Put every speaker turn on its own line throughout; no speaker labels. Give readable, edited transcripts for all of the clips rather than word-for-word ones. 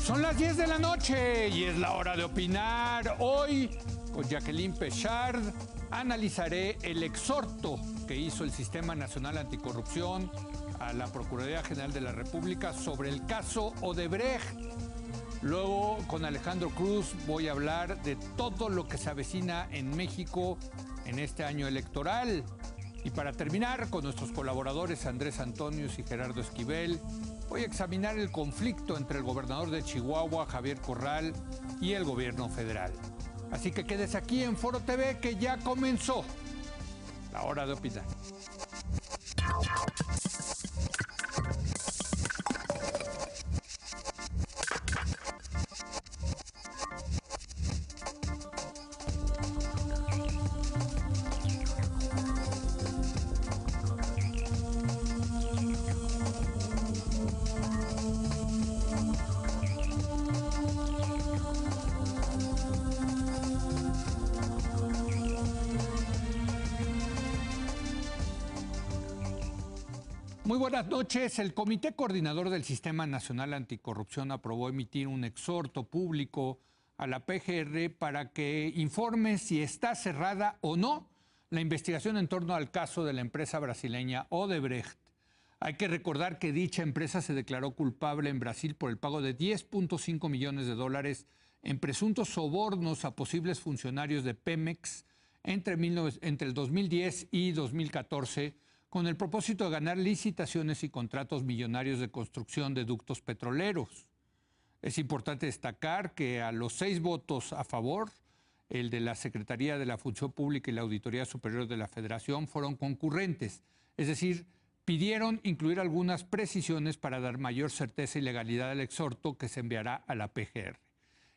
Son las 10 de la noche y es la hora de opinar. Hoy, con Jacqueline Pechard, analizaré el exhorto que hizo el Sistema Nacional Anticorrupción a la Procuraduría General de la República sobre el caso Odebrecht. Luego, con Alejandro Cruz, voy a hablar de todo lo que se avecina en México en este año electoral. Y para terminar, con nuestros colaboradores Andrés Antonius y Gerardo Esquivel, voy a examinar el conflicto entre el gobernador de Chihuahua, Javier Corral, y el gobierno federal. Así que quédese aquí en Foro TV, que ya comenzó la hora de opinar. Muy buenas noches. El Comité Coordinador del Sistema Nacional Anticorrupción aprobó emitir un exhorto público a la PGR para que informe si está cerrada o no la investigación en torno al caso de la empresa brasileña Odebrecht. Hay que recordar que dicha empresa se declaró culpable en Brasil por el pago de 10.5 millones de dólares en presuntos sobornos a posibles funcionarios de Pemex entre el 2010 y 2014, con el propósito de ganar licitaciones y contratos millonarios de construcción de ductos petroleros. Es importante destacar que a los 6 votos a favor, el de la Secretaría de la Función Pública y la Auditoría Superior de la Federación fueron concurrentes, es decir, pidieron incluir algunas precisiones para dar mayor certeza y legalidad al exhorto que se enviará a la PGR.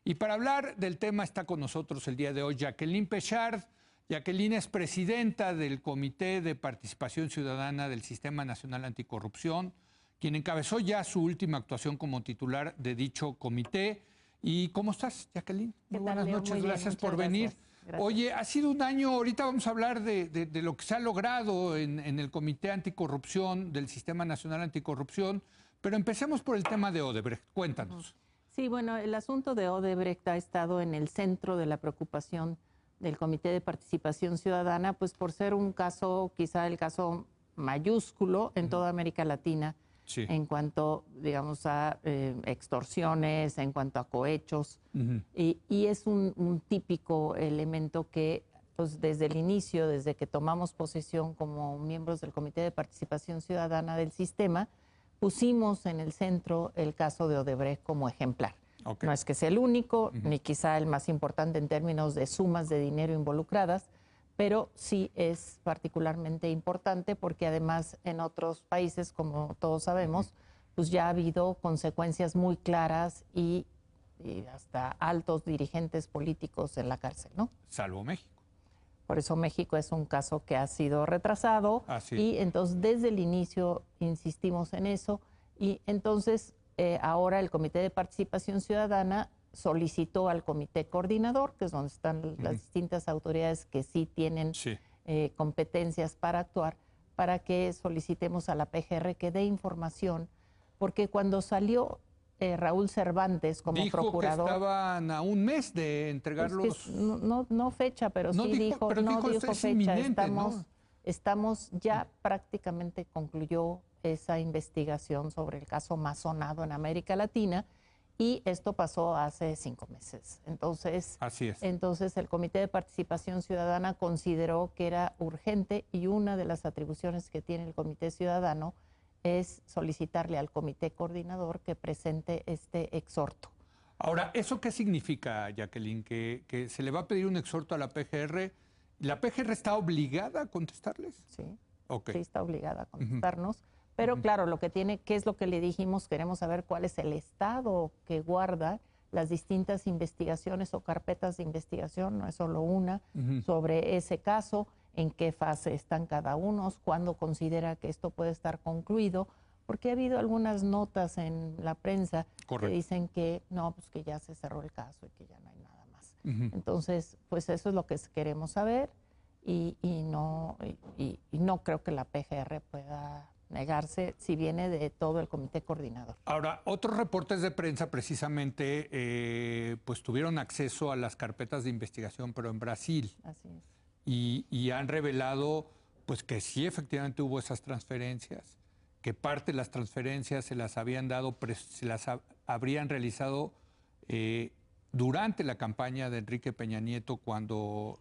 Y para hablar del tema está con nosotros el día de hoy Jacqueline Pechard. Jacqueline es presidenta del Comité de Participación Ciudadana del Sistema Nacional Anticorrupción, quien encabezó ya su última actuación como titular de dicho comité. ¿Y cómo estás, Jacqueline? Muy buenas noches, gracias por venir. Gracias. Oye, ha sido un año, ahorita vamos a hablar de lo que se ha logrado en el Comité Anticorrupción del Sistema Nacional Anticorrupción, pero empecemos por el tema de Odebrecht. Cuéntanos.
Sí, bueno, el asunto de Odebrecht ha estado en el centro de la preocupación del Comité de Participación Ciudadana, pues por ser un caso, quizá el caso mayúsculo en toda América Latina, sí, en cuanto, digamos, a extorsiones, en cuanto a cohechos, y es un típico elemento que, pues desde el inicio, desde que tomamos posesión como miembros del Comité de Participación Ciudadana del sistema, pusimos en el centro el caso de Odebrecht como ejemplar. Okay. No es que sea el único, ni quizá el más importante en términos de sumas de dinero involucradas, pero sí es particularmente importante porque además en otros países, como todos sabemos, pues ya ha habido consecuencias muy claras y hasta altos dirigentes políticos en la cárcel, ¿no?
Salvo México.
Por eso México es un caso que ha sido retrasado y entonces desde el inicio insistimos en eso y entonces ahora el Comité de Participación Ciudadana solicitó al Comité Coordinador, que es donde están las distintas autoridades que sí tienen competencias para actuar, para que solicitemos a la PGR que dé información, porque cuando salió Raúl Cervantes como
dijo
procurador...
Dijo que estaban a un mes de entregarlos...
Pues no fecha, pero no sí dijo fecha.
Inminente,
estamos ya prácticamente concluyó esa investigación sobre el caso más sonado en América Latina y esto pasó hace 5 meses. Entonces,
así es.
Entonces el Comité de Participación Ciudadana consideró que era urgente y una de las atribuciones que tiene el Comité Ciudadano es solicitarle al Comité Coordinador que presente este exhorto.
Ahora, ¿eso qué significa, Jacqueline? ¿Que se le va a pedir un exhorto a la PGR? ¿La PGR está obligada a contestarles?
Sí,
okay.
Sí está obligada a contestarnos. Pero claro, lo que tiene, ¿qué es lo que le dijimos? Queremos saber cuál es el estado que guarda las distintas investigaciones o carpetas de investigación, no es solo una, sobre ese caso, en qué fase están cada uno, cuándo considera que esto puede estar concluido, porque ha habido algunas notas en la prensa que dicen que no, pues que ya se cerró el caso y que ya no hay nada más. Entonces, pues eso es lo que queremos saber y no creo que la PGR pueda negarse si viene de todo el comité coordinador.
Ahora, otros reportes de prensa precisamente pues tuvieron acceso a las carpetas de investigación, pero en Brasil.
Así es.
Y han revelado pues que sí efectivamente hubo esas transferencias, que parte de las transferencias se las habían dado, se las habrían realizado durante la campaña de Enrique Peña Nieto, cuando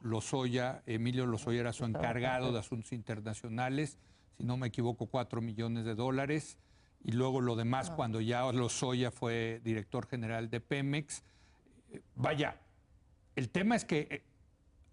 Emilio Lozoya era su encargado de asuntos internacionales, si no me equivoco, $4 millones, y luego lo demás cuando ya Lozoya fue director general de Pemex. Vaya, el tema es que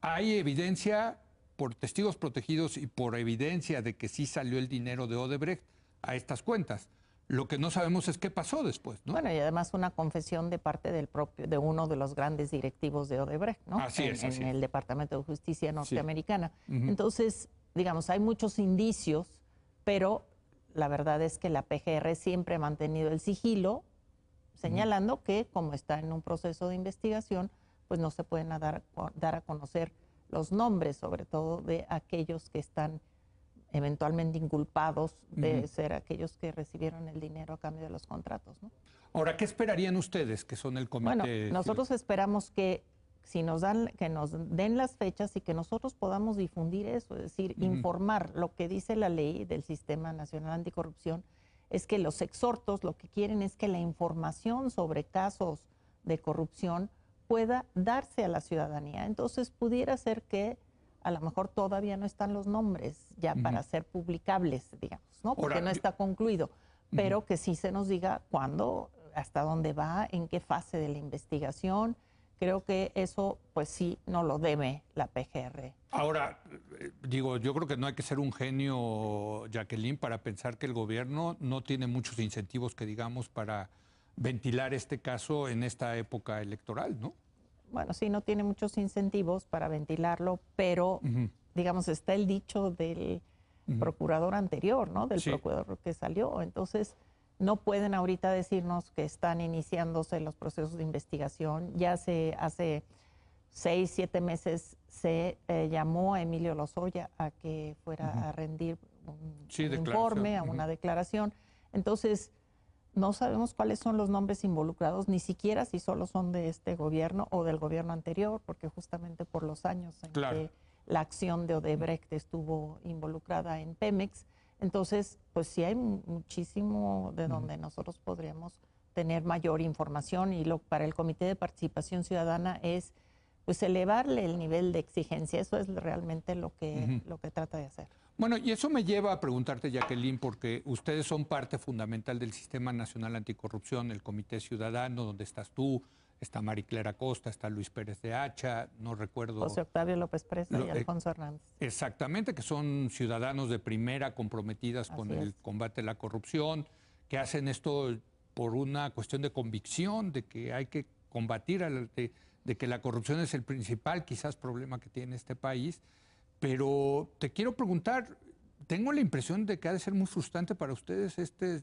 hay evidencia por testigos protegidos y por evidencia de que sí salió el dinero de Odebrecht a estas cuentas. Lo que no sabemos es qué pasó después, ¿no?
Bueno, y además una confesión de parte de uno de los grandes directivos de Odebrecht, ¿no?
Así es.
En el Departamento de Justicia norteamericana.
Sí. Uh-huh.
Entonces, digamos, hay muchos indicios, pero la verdad es que la PGR siempre ha mantenido el sigilo, señalando que como está en un proceso de investigación, pues no se pueden dar a conocer los nombres, sobre todo de aquellos que están eventualmente inculpados de ser aquellos que recibieron el dinero a cambio de los contratos, ¿no?
Ahora, ¿qué esperarían ustedes, que son el comité?
Bueno, nosotros esperamos que nos den las fechas y que nosotros podamos difundir eso, es decir, informar. Lo que dice la ley del Sistema Nacional Anticorrupción es que los exhortos lo que quieren es que la información sobre casos de corrupción pueda darse a la ciudadanía. Entonces, pudiera ser que a lo mejor todavía no están los nombres ya para ser publicables, digamos, ¿no? Porque
Ahora,
no está concluido, pero que sí se nos diga cuándo, hasta dónde va, en qué fase de la investigación. Creo que eso, pues sí, no lo debe la PGR.
Ahora, digo, yo creo que no hay que ser un genio, Jacqueline, para pensar que el gobierno no tiene muchos incentivos, que digamos, para ventilar este caso en esta época electoral, ¿no?
Bueno, sí, no tiene muchos incentivos para ventilarlo, pero, digamos, está el dicho del procurador anterior, ¿no? Del procurador que salió. Entonces, no pueden ahorita decirnos que están iniciándose los procesos de investigación. Ya hace 6, 7 meses se llamó a Emilio Lozoya a que fuera a rendir un informe, a una declaración. Entonces, no sabemos cuáles son los nombres involucrados, ni siquiera si solo son de este gobierno o del gobierno anterior, porque justamente por los años en que la acción de Odebrecht estuvo involucrada en Pemex. Entonces, pues sí hay muchísimo de donde nosotros podríamos tener mayor información, y para el Comité de Participación Ciudadana es pues elevarle el nivel de exigencia. Eso es realmente lo que trata de hacer.
Bueno, y eso me lleva a preguntarte, Jacqueline, porque ustedes son parte fundamental del Sistema Nacional Anticorrupción, el Comité Ciudadano, donde estás tú, está Mariclera Costa, está Luis Pérez de Hacha, no recuerdo...
José Octavio López Presa y Alfonso Hernández.
Exactamente, que son ciudadanos de primera comprometidas con el combate a la corrupción, que hacen esto por una cuestión de convicción, de que hay que combatir, de que la corrupción es el principal quizás problema que tiene este país. Pero te quiero preguntar, tengo la impresión de que ha de ser muy frustrante para ustedes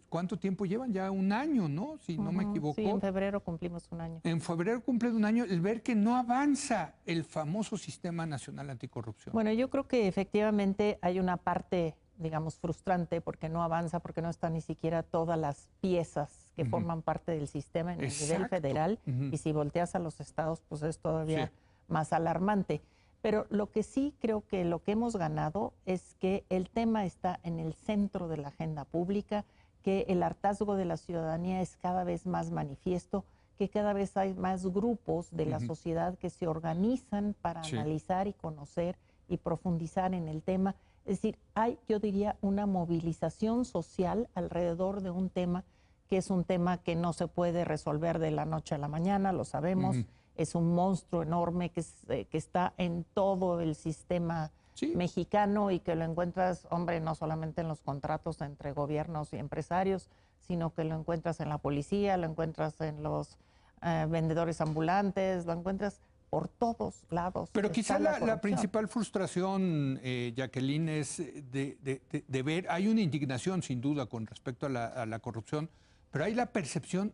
¿cuánto tiempo llevan? Ya un año, ¿no? Si no me equivoco.
Sí, en febrero cumplimos un año.
En febrero cumplen un año, el ver que no avanza el famoso Sistema Nacional Anticorrupción.
Bueno, yo creo que efectivamente hay una parte, digamos, frustrante, porque no avanza, porque no están ni siquiera todas las piezas que forman parte del sistema en el nivel federal. Y si volteas a los estados, pues es todavía más alarmante. Pero lo que sí creo que lo que hemos ganado es que el tema está en el centro de la agenda pública, que el hartazgo de la ciudadanía es cada vez más manifiesto, que cada vez hay más grupos de la sociedad que se organizan para analizar y conocer y profundizar en el tema. Es decir, hay, yo diría, una movilización social alrededor de un tema que es un tema que no se puede resolver de la noche a la mañana, lo sabemos. Es un monstruo enorme que está en todo el sistema mexicano, y que lo encuentras, hombre, no solamente en los contratos entre gobiernos y empresarios, sino que lo encuentras en la policía, lo encuentras en los vendedores ambulantes, lo encuentras por todos lados.
Pero quizá la principal frustración, Jacqueline, es de ver, hay una indignación sin duda con respecto a la corrupción, pero hay la percepción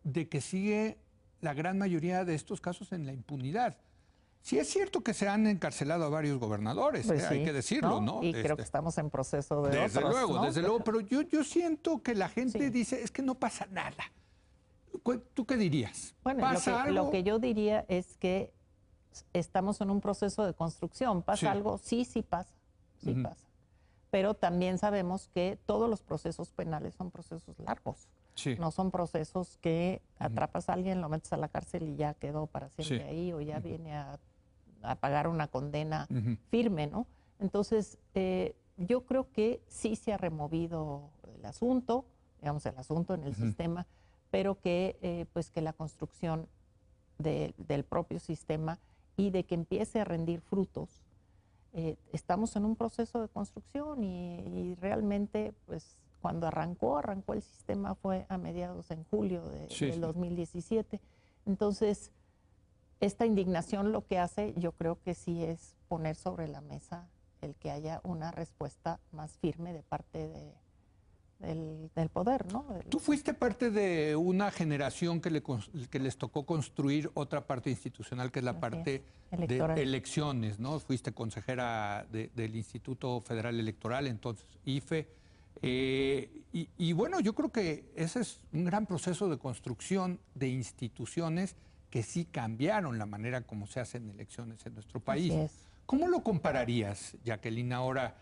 de que sigue la gran mayoría de estos casos en la impunidad. Sí, es cierto que se han encarcelado a varios gobernadores,
Pues
hay
sí,
que decirlo, ¿no?
Y creo que estamos en proceso de
desde
otros,
luego,
¿no?
desde luego, pero yo siento que la gente
Sí.
dice, es que no pasa nada. ¿Tú qué dirías?
Bueno,
¿Pasa algo?
lo que yo diría es que estamos en un proceso de construcción. ¿Pasa
Sí.
algo? Sí, sí pasa. Sí pasa. Pero también sabemos que todos los procesos penales son procesos largos.
Sí.
No son procesos que atrapas a alguien, lo metes a la cárcel y ya quedó para siempre ahí, o ya viene a pagar una condena firme, ¿no? Entonces, yo creo que sí se ha removido el asunto, digamos, el asunto en el sistema, pero que, pues que la construcción del propio sistema y de que empiece a rendir frutos. Estamos en un proceso de construcción y realmente, pues, cuando arrancó el sistema fue a mediados en julio del 2017. Entonces, esta indignación lo que hace, yo creo que sí es poner sobre la mesa el que haya una respuesta más firme de parte del poder, ¿no?
Tú fuiste parte de una generación que les tocó construir otra parte institucional, que es la parte de elecciones, ¿no? Fuiste consejera del Instituto Federal Electoral, entonces IFE. Y bueno, yo creo que ese es un gran proceso de construcción de instituciones que sí cambiaron la manera como se hacen elecciones en nuestro país.
Así es.
¿Cómo lo compararías, Jacqueline, ahora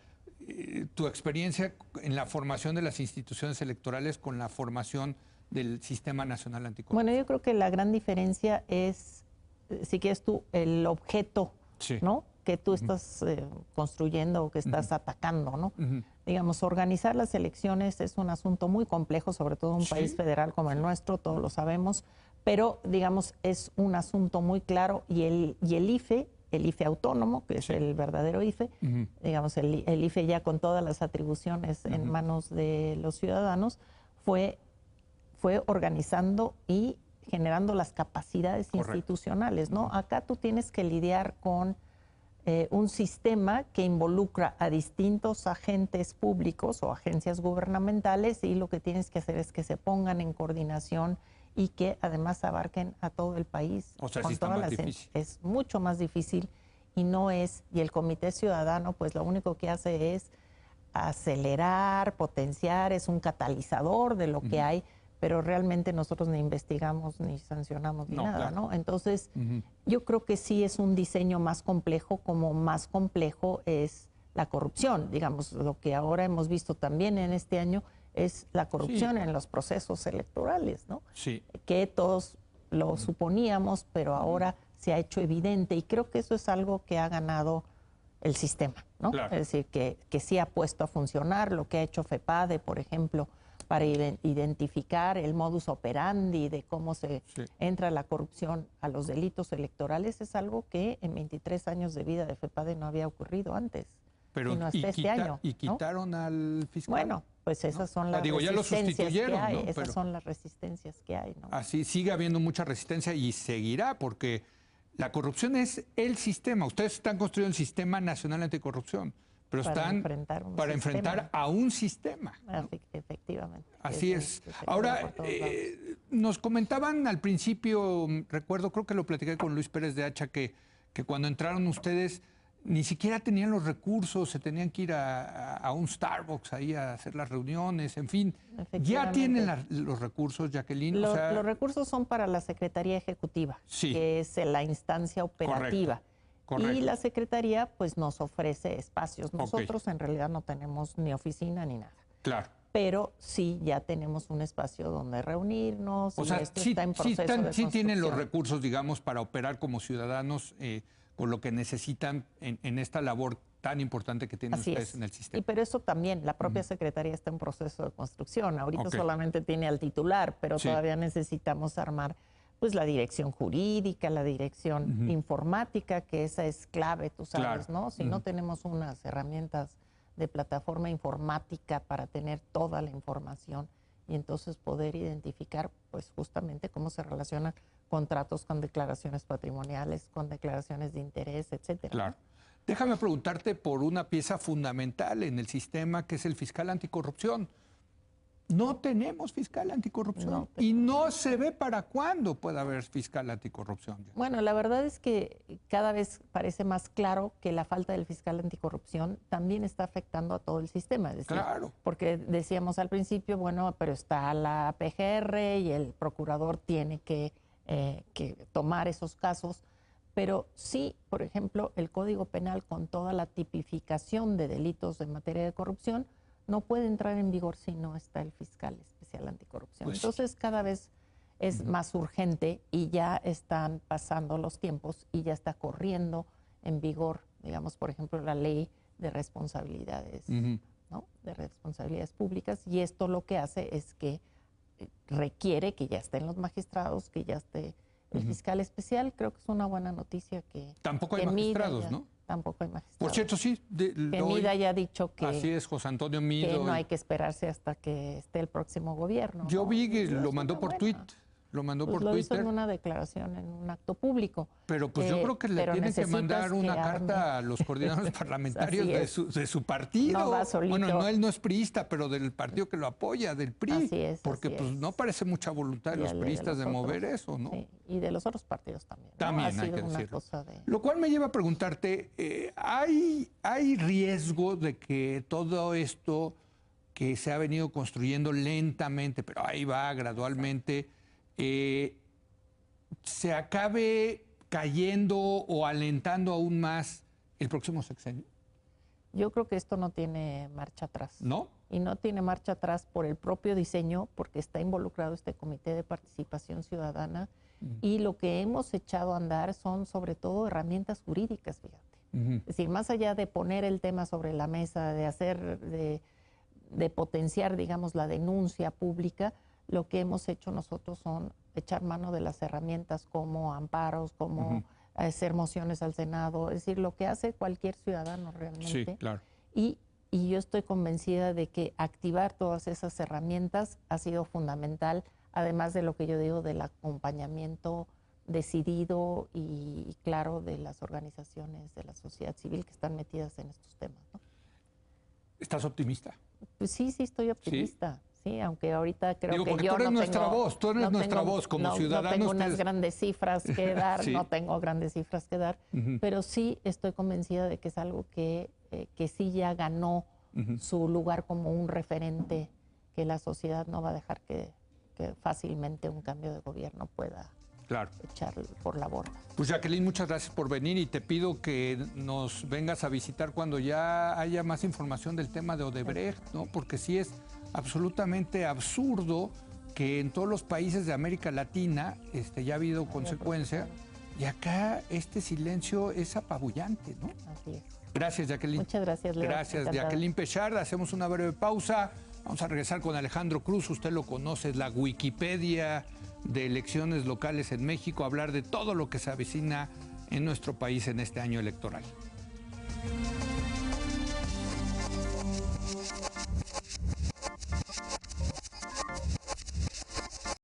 tu experiencia en la formación de las instituciones electorales con la formación del Sistema Nacional Anticorrupción?
Bueno, yo creo que la gran diferencia es, si quieres tú, el objeto, ¿no? Que tú estás construyendo o que estás atacando, ¿no? Digamos, organizar las elecciones es un asunto muy complejo, sobre todo en un país federal como el nuestro, todos lo sabemos, pero, digamos, es un asunto muy claro y el IFE autónomo, que es el verdadero IFE, digamos, el IFE ya con todas las atribuciones en manos de los ciudadanos, fue organizando y generando las capacidades institucionales, ¿no? Acá tú tienes que lidiar con un sistema que involucra a distintos agentes públicos o agencias gubernamentales y lo que tienes que hacer es que se pongan en coordinación y que además abarquen a todo el país.
O sea,
con
sí está
todas
más
las
difícil.
Es mucho más difícil y el Comité Ciudadano pues lo único que hace es acelerar, potenciar, es un catalizador de lo que hay, pero realmente nosotros ni investigamos, ni sancionamos, ni nada, ¿no? Entonces, yo creo que sí es un diseño más complejo, como más complejo es la corrupción. Digamos, lo que ahora hemos visto también en este año es la corrupción en los procesos electorales, ¿no?
Sí.
Que todos lo suponíamos, pero ahora se ha hecho evidente y creo que eso es algo que ha ganado el sistema, ¿no?
Claro.
Es decir, que sí ha puesto a funcionar lo que ha hecho FEPADE, por ejemplo, para identificar el modus operandi de cómo se entra la corrupción a los delitos electorales, es algo que en 23 años de vida de FEPADE no había ocurrido antes, sino hasta este año.
¿Y quitaron al fiscal?
Bueno, pues esas son las
digo, ya lo
resistencias que
sustituyeron,
hay,
¿no?
esas son las resistencias que hay, ¿no?
Así sigue habiendo mucha resistencia y seguirá, porque la corrupción es el sistema. Ustedes están construyendo el Sistema Nacional Anticorrupción, pero están para enfrentar a un sistema, ¿no?
Efectivamente.
Así es. Ahora, nos comentaban al principio, recuerdo, creo que lo platiqué con Luis Pérez de Hacha, que cuando entraron ustedes ni siquiera tenían los recursos, se tenían que ir a un Starbucks ahí a hacer las reuniones, en fin. ¿Ya tienen los recursos, Jacqueline?
Los recursos son para la Secretaría Ejecutiva, que es la instancia operativa. Correcto. Y la Secretaría pues nos ofrece espacios. Nosotros en realidad no tenemos ni oficina ni nada.
Claro.
Pero sí ya tenemos un espacio donde reunirnos.
O sea,
esto está en proceso de construcción.
tienen los recursos, digamos, para operar como ciudadanos con lo que necesitan en esta labor tan importante que tienen ustedes en el sistema.
Pero eso también, la propia Secretaría está en proceso de construcción. Ahorita solamente tiene al titular, pero todavía necesitamos armar pues la dirección jurídica, la dirección informática, que esa es clave, tú sabes, ¿no? Si no tenemos unas herramientas de plataforma informática para tener toda la información y entonces poder identificar pues justamente cómo se relacionan contratos con declaraciones patrimoniales, con declaraciones de interés, etcétera.
Claro. Déjame preguntarte por una pieza fundamental en el sistema, que es el fiscal anticorrupción. No tenemos fiscal anticorrupción
No
y no se ve para cuándo pueda haber fiscal anticorrupción.
Bueno, la verdad es que cada vez parece más claro que la falta del fiscal anticorrupción también está afectando a todo el sistema. Es decir,
Claro.
porque decíamos al principio, bueno, pero está la PGR y el procurador tiene que tomar esos casos. Pero sí, por ejemplo, el Código Penal con toda la tipificación de delitos en materia de corrupción no puede entrar en vigor si no está el fiscal especial anticorrupción.
Pues,
entonces cada vez es más urgente y ya están pasando los tiempos y ya está corriendo en vigor, digamos, por ejemplo, la ley de responsabilidades, ¿no? De responsabilidades públicas, y esto lo que hace es que requiere que ya estén los magistrados, que ya esté el fiscal especial. Creo que es una buena noticia que
tampoco hay
que
magistrados,
ya,
¿no?
Tampoco hay magistrados.
Por cierto, sí.
Que Mida ya ha dicho que,
así es, José Antonio
que
Mido.
no hay que esperarse hasta que esté el próximo gobierno.
Yo
¿no?
vi que
Y
lo
es
mandó
una
por
buena.
tuit. Lo mandó
Pues
por
lo
Twitter.
hizo en una declaración, en un acto público.
Pero pues yo creo que le
pero
tiene que
necesitas
mandar una
que
carta a los coordinadores parlamentarios
Así
de su partido.
No va solito.
Bueno, no, él no es priista, pero del partido que lo apoya, del PRI.
Así es,
porque
así
pues
es.
no parece mucha voluntad de
Y
los
el
priistas de
los
mover
otros,
eso, ¿no?
Sí, y de los otros partidos también. ¿no?
También
ha
hay
sido
que
una
decirlo.
cosa de...
Lo cual me lleva a preguntarte, ¿hay riesgo de que todo esto que se ha venido construyendo lentamente, pero ahí va gradualmente, se acabe cayendo o alentando aún más el próximo sexenio?
Yo creo que esto no tiene marcha atrás.
¿No?
Y no tiene marcha atrás por el propio diseño, porque está involucrado este Comité de Participación Ciudadana, y lo que hemos echado a andar son sobre todo herramientas jurídicas, fíjate. Es decir, más allá de poner el tema sobre la mesa, de hacer, de potenciar, digamos, la denuncia pública, lo que hemos hecho nosotros son echar mano de las herramientas como amparos, como hacer mociones al Senado, es decir, lo que hace cualquier ciudadano realmente.
Sí, claro.
Y yo estoy convencida de que activar todas esas herramientas ha sido fundamental, además de lo que yo digo del acompañamiento decidido y claro de las organizaciones de la sociedad civil que están metidas en estos temas, ¿no?
¿Estás optimista?
Pues sí, estoy optimista. Sí, aunque ahorita creo
Digo,
que
porque
yo
tú eres
no
nuestra
tengo,
voz, tú eres
no
nuestra
tengo-
voz como
no,
ciudadanos.
No tengo unas
ustedes-
grandes cifras que dar,
Sí.
no tengo grandes cifras que dar, pero sí estoy convencida de que es algo que sí ya ganó su lugar como un referente, que la sociedad no va a dejar que fácilmente un cambio de gobierno pueda
Claro.
echar por la borda.
Pues Jacqueline, muchas gracias por venir y te pido que nos vengas a visitar cuando ya haya más información del tema de Odebrecht, ¿no? Porque sí es absolutamente absurdo que en todos los países de América Latina ya ha habido consecuencia y acá este silencio es apabullante, ¿no?
Así es.
Gracias, Jacqueline.
Muchas gracias, Leo.
Gracias,
Encantada.
Jacqueline Pechard. Hacemos una breve pausa. Vamos a regresar con Alejandro Cruz. Usted lo conoce, es la Wikipedia de elecciones locales en México, hablar de todo lo que se avecina en nuestro país en este año electoral.